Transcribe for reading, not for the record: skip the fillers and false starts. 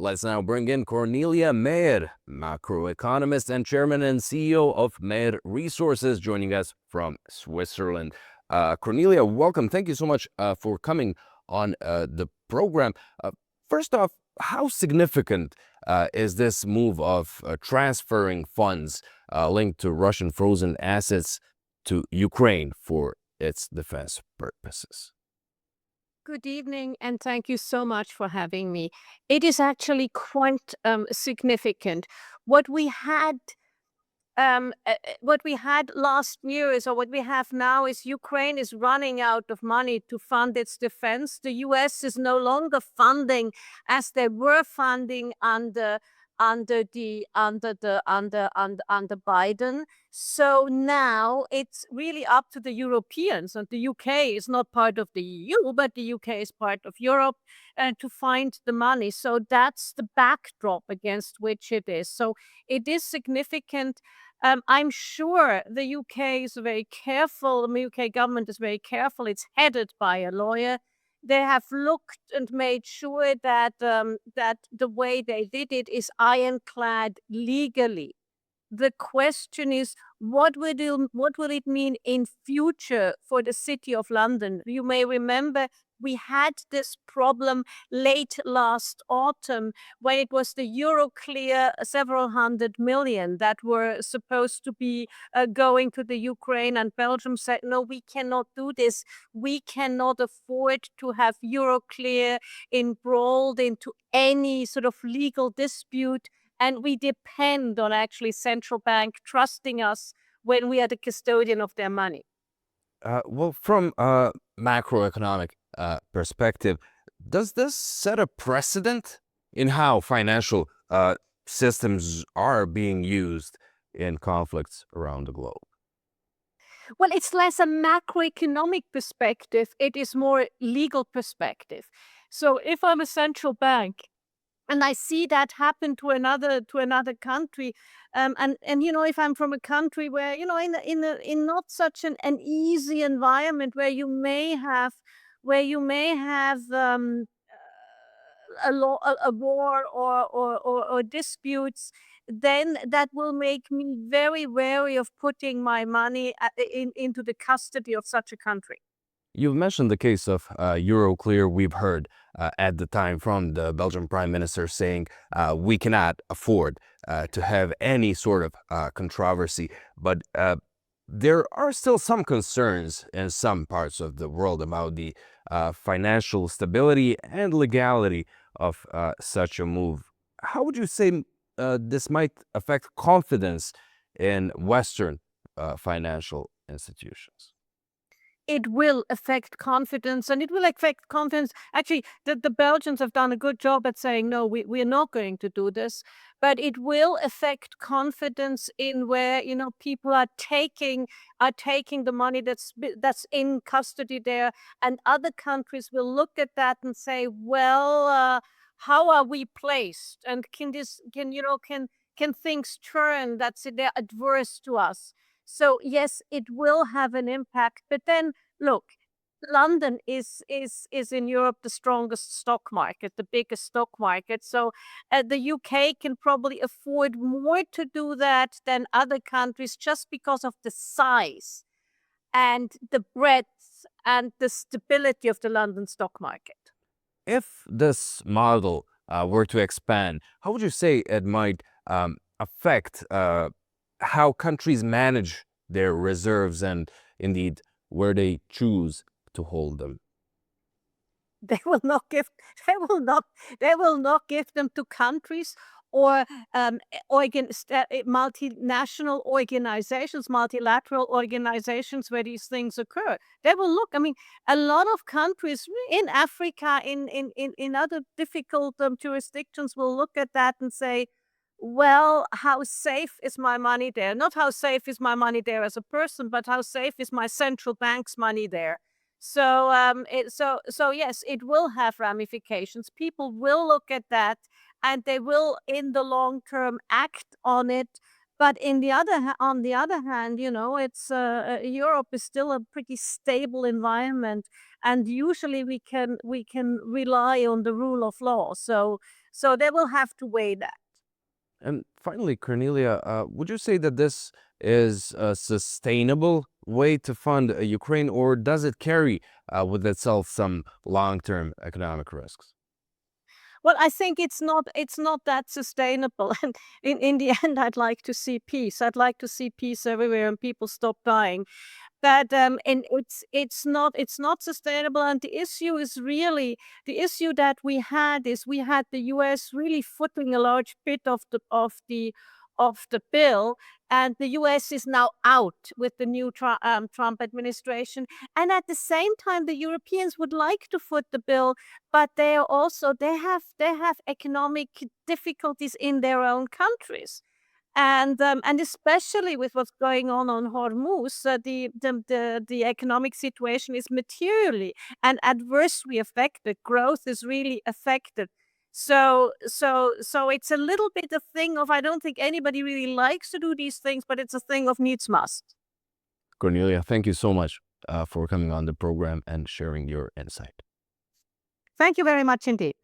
Let's now bring in Cornelia Meyer, macroeconomist and chairman and CEO of Meyer Resources, joining us from Switzerland. Cornelia, welcome. Thank you so much for coming on the program. First off, how significant is this move of transferring funds linked to Russian frozen assets to Ukraine for its defense purposes? Good evening, and thank you so much for having me. It is actually quite significant. What we had, what we had last year is, or what we have now is, Ukraine is running out of money to fund its defense. The U.S. is no longer funding as they were funding under Biden. So now it's really up to the Europeans, and the UK is not part of the EU, but the UK is part of Europe, to find the money. So that's the backdrop against which it is. So it is significant. I'm sure the UK is very careful. The UK government is very careful. It's headed by a lawyer. They have looked and made sure that that the way they did it is ironclad legally. The question is, what will it mean in future for the City of London? You may remember we had this problem late last autumn when it was the Euroclear several hundred million that were supposed to be going to the Ukraine, and Belgium said, no, we cannot do this. We cannot afford to have Euroclear embroiled into any sort of legal dispute. And we depend on actually central bank trusting us when we are the custodian of their money. Well, from a macroeconomic perspective, does this set a precedent in how financial systems are being used in conflicts around the globe? Well, it's less a macroeconomic perspective. It is more legal perspective. So if I'm a central bank, and I see that happen to another country, and you know, if I'm from a country where, you know, in not such an easy environment, where you may have a war or disputes, then that will make me very wary of putting my money into the custody of such a country. You've mentioned the case of Euroclear. We've heard at the time from the Belgian Prime Minister saying we cannot afford to have any sort of controversy. But there are still some concerns in some parts of the world about the financial stability and legality of such a move. How would you say this might affect confidence in Western financial institutions? It will affect confidence, and it will affect confidence. Actually, the Belgians have done a good job at saying, no, we're not going to do this. But it will affect confidence in where, you know, people are taking the money that's in custody there, and other countries will look at that and say, well, how are we placed, and can things turn they're adverse to us? So yes, it will have an impact. But then look, London is in Europe the strongest stock market, the biggest stock market. So the UK can probably afford more to do that than other countries, just because of the size and the breadth and the stability of the London stock market. If this model were to expand, how would you say it might affect how countries manage their reserves, and indeed where they choose to hold them? They will not give them to countries or multinational organizations, multilateral organizations where these things occur. They will look. I mean, a lot of countries in Africa, in other difficult jurisdictions, will look at that and say, well, how safe is my money there? Not how safe is my money there as a person, but how safe is my central bank's money there? So, so yes, it will have ramifications. People will look at that, and they will, in the long term, act on it. But on the other hand, you know, it's Europe is still a pretty stable environment, and usually we can rely on the rule of law. So they will have to weigh that. And finally, Cornelia, would you say that this is a sustainable way to fund Ukraine, or does it carry with itself some long-term economic risks? Well, I think it's not that sustainable. And in the end, I'd like to see peace. I'd like to see peace everywhere and people stop dying. But and it's not sustainable. And the issue is really the issue that we had the U.S. really footing a large bit of the bill, and the U.S. is now out with the new Trump administration. And at the same time, the Europeans would like to foot the bill, but they have economic difficulties in their own countries. And especially with what's going on Hormuz, the economic situation is materially and adversely affected. Growth is really affected. So it's a little bit a thing of, I don't think anybody really likes to do these things, but it's a thing of needs must. Cornelia, thank you so much for coming on the program and sharing your insight. Thank you very much indeed.